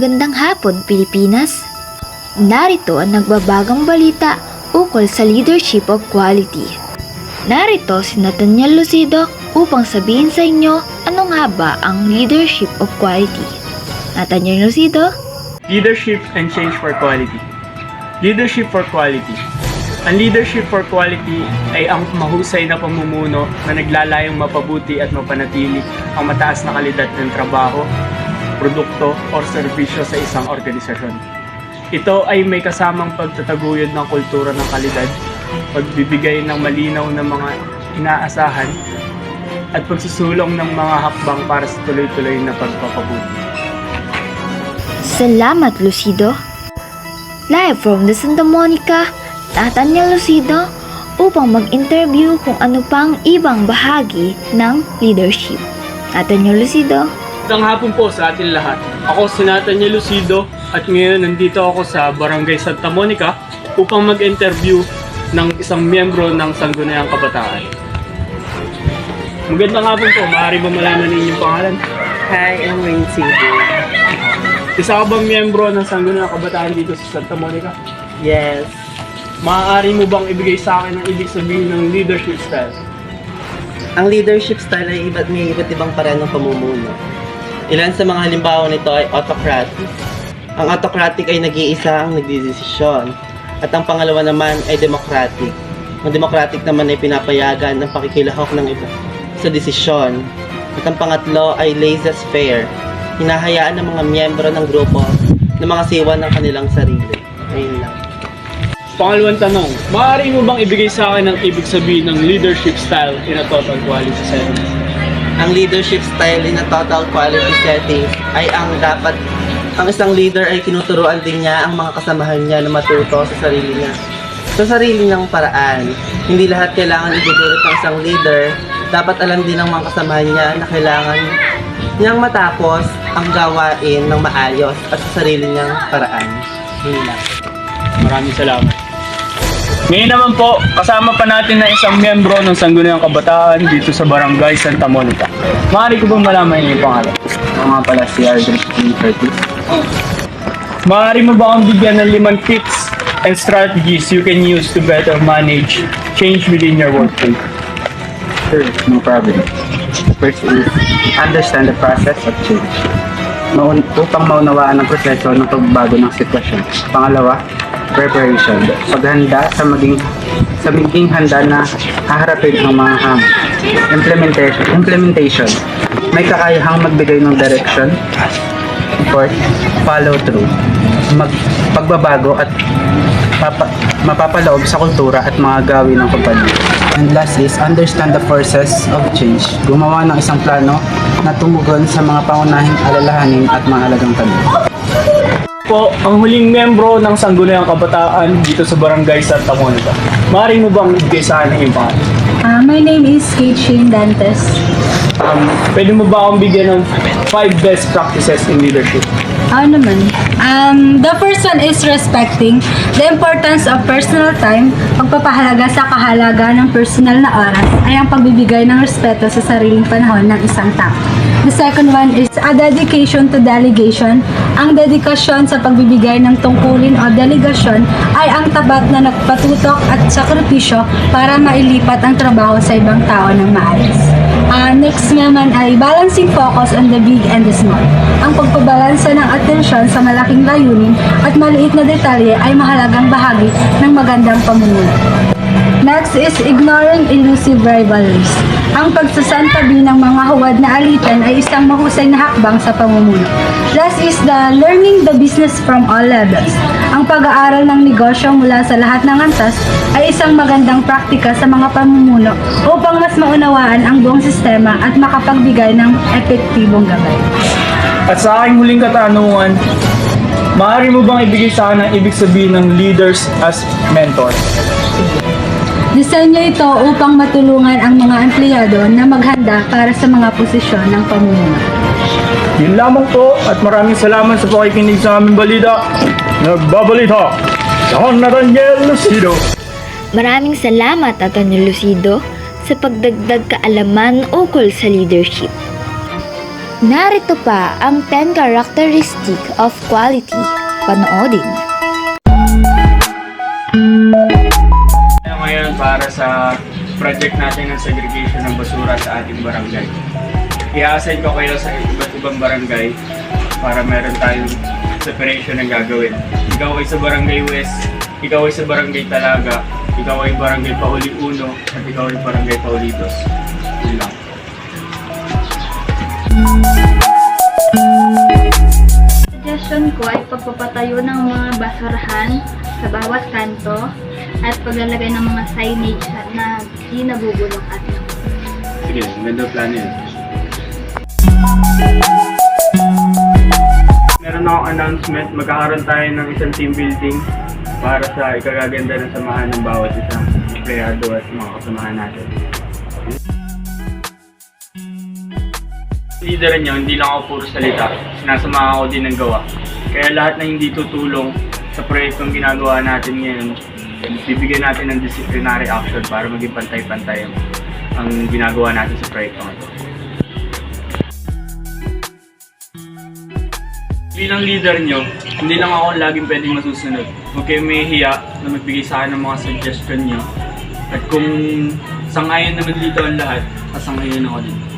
Magandang hapon, Pilipinas! Narito ang nagbabagang balita ukol sa leadership of quality. Narito si Nathaniel Lucido upang sabihin sa inyo ano nga ba ang leadership of quality. Nathaniel Lucido? Leadership and change for quality. Leadership for quality. Ang leadership for quality ay ang mahusay na pamumuno na naglalayong mapabuti at mapanatili ang mataas na kalidad ng trabaho, produkto o serbisyo sa isang organisasyon. Ito ay may kasamang pagtataguyod ng kultura ng kalidad, pagbibigay ng malinaw na mga inaasahan, at pagsusulong ng mga hakbang para sa tuloy-tuloy na pagpapabuti. Salamat, Lucido! Live from the Santa Monica, Nathaniel Lucido upang mag-interview kung ano pang ibang bahagi ng leadership. Nathaniel Lucido? Magandang hapon po sa atin lahat. Ako si Nathaniel Lucido at ngayon nandito ako sa Barangay Santa Monica upang mag-interview ng isang miyembro ng Sangguniang Kabataan. Magandang hapon po. Maaari ba malaman ninyong pangalan? Hi, I'm Wayne Sibu. Isa ka bang miyembro ng Sangguniang Kabataan dito sa Santa Monica? Yes. Maaari mo bang ibigay sa akin ang ibig sabihin ng leadership style? Ang leadership style ay may iba't ibang paraan ng pamumuno. Ilan sa mga halimbawa nito ay autocratic. Ang autocratic ay nag-iisa ang nagdidesisyon. At ang pangalawa naman ay democratic. Ang democratic naman ay pinapayagan ng pakikilahok ng iba sa desisyon. At ang pangatlo ay laissez-faire. Hinahayaan ng mga miyembro ng grupo na mga siwa ng kanilang sarili. Ayun lang. Pangalawang tanong, maaari mo bang ibigay sa akin ang ibig sabihin ng leadership style in a total quality setting? Ang leadership style in a total quality setting ay ang isang leader ay tinuturuan din niya ang mga kasamahan niya na matuto sa sarili niya. Sa sarili niyang paraan. Hindi lahat kailangan idudulot ng isang leader. Dapat alam din ng mga kasamahan niya na kailangan niyang matapos ang gawain ng maayos at sa sarili niyang paraan. Yun lang. Maraming salamat. Ngayon naman po, kasama pa natin na isang miyembro ng Sangguniang Kabataan dito sa Barangay Santa Monica. Maaari ko bang malaman yung pangalan? Ako nga pala si Aldrich P. Curtis. Maaari mo ba akong bigyan ng 5 tips and strategies you can use to better manage change within your workplace? Sure, no problem. First is, understand the process of change. Upang maunawaan ang proseso ng pagbabago ng sitwasyon. Pangalawa, preparation. Paghanda sa maging handa na haharapin ang mga hamon. Implementation. May kakayahang magbigay ng direction. Fourth, follow through. Pagbabago at mapapaloob sa kultura at mga gawin ng kumpanya. And last is, understand the forces of change. Gumawa ng isang plano na tumugon sa mga pangunahing alalahanin at mga alagang tanong. Po, ang huling miyembro ng Sangguniang Kabataan dito sa Barangay Santa Monica. Maaari mo bang ibigay sa akin yung pangalan? My name is Kate Shane Dantes. Pwede mo ba akong bigyan ng 5 best practices in leadership? Naman. The first one is respecting the importance of personal time. Pagpapahalaga sa kahalaga ng personal na oras ay ang pagbibigay ng respeto sa sariling panahon ng isang tao. The second one is a dedication to delegation. Ang dedikasyon sa pagbibigay ng tungkulin o delegasyon ay ang tapat na nagpatutok at sakripisyo para mailipat ang trabaho sa ibang tao ng maayos. Next naman ay balancing focus on the big and the small. Ang pagpabalansa ng atensyon sa malaking layunin at maliit na detalye ay mahalagang bahagi ng magandang pamumuno. Next is ignoring elusive rivalries. Ang pagsasantabi ng mga huwad na alitan ay isang mahusay na hakbang sa pamumuno. Last is the learning the business from all levels. Ang pag-aaral ng negosyo mula sa lahat ng antas ay isang magandang praktika sa mga pamumuno upang mas maunawaan ang buong sistema at makapagbigay ng epektibong gabay. At sa aking huling katanungan, maaari mo bang ibigay sa akin ang ibig sabihin ng leaders as mentors? Disenyo ito upang matulungan ang mga empleyado na maghanda para sa mga posisyon ng pamumuno. Yun lamang po at maraming salamat sa pakikinig sa aming balita. Nagbabalita, John Nathaniel Lucido. Maraming salamat, Nathaniel Lucido, sa pagdagdag kaalaman ukol sa leadership. Narito pa ang 10 characteristic of quality. Panoodin. Ngayon para sa project natin ng segregation ng basura sa ating barangay. I-assign ko kayo sa iba't ibang barangay para meron tayong separation ng gagawin. Ikaw ay sa barangay West, ikaw ay sa barangay Talaga, ikaw ay barangay Pauli 1, at ikaw ay barangay Paulitos. Yun lang. Suggestion ko ay pagpapatayo ng mga basurahan sa bawat kanto at paglalagay ng mga signage na di nabubulok at Sige, ganda plano yun. Meron akong announcement, magkakaroon tayo ng isang team building para sa ikagaganda ng samahan ng bawat isang empleyado at mga kasamahan natin. Leader niyo, hindi lang ako puro salita, sinasamahan ako din ng gawa. Kaya lahat na hindi tutulong sa proyektong ginagawa natin ngayon, bibigyan natin ng disciplinary action para maging pantay-pantay ang ginagawa natin sa proyektong ito. Bilang leader nyo, hindi lang ako laging pwedeng masusunod. Huwag kayong mahihiya na magbigay sa akin ng mga suggestion nyo. At kung sangayon naman dito ang lahat, sasangayon ako dito.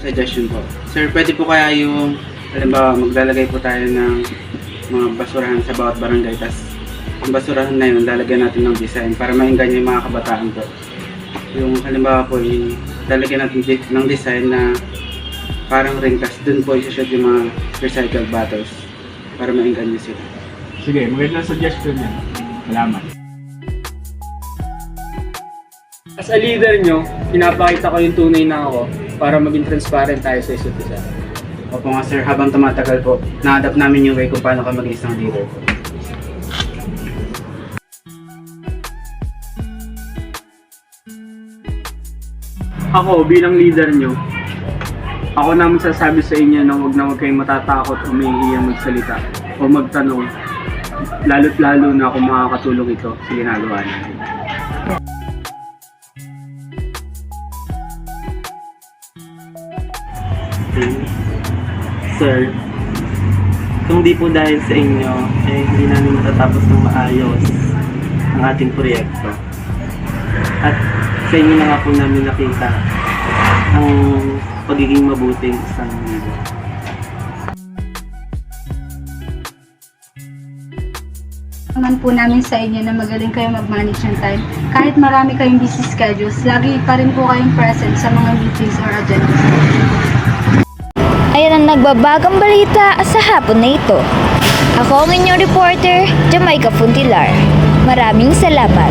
Suggestion po. Sir, pwede po kaya yung, halimbawa, maglalagay po tayo ng mga basurahan sa bawat barangay, tas ang basurahan na yun, lalagyan natin ng design para mainggan yung mga kabataan po. Yung halimbawa po, lalagyan natin ng design na parang ring, tas dun po isa-shoot yung mga recycled bottles para mainggan nyo sila. Sige, magandang suggestion yan. Salamat. As a leader nyo, pinapakita ko yung tunay na ako para maging transparent tayo sa isa't isa. Opo nga sir, habang tumatagal po, na-adapt namin yung way kung paano ka maging isang leader po. Ako, bilang leader nyo, ako na magsasabi sa inyo na huwag kayong matatakot o mahihiya magsalita o magtanong, lalo't lalo na kung makakatulong ito sa ginagawa natin. Sir, kung di po dahil sa inyo, hindi namin matatapos ng maayos ang ating proyekto. At sa inyo na nga po namin nakita ang pagiging mabuting isang leader. Naman po namin sa inyo na magaling kayo mag-manage ng time. Kahit marami kayong busy schedules, lagi pa rin po kayong present sa mga meetings or agendas. Ayan ang nagbabagang balita sa hapon na ito. Ako ang inyong reporter, Jamaica Funtilar. Maraming salamat.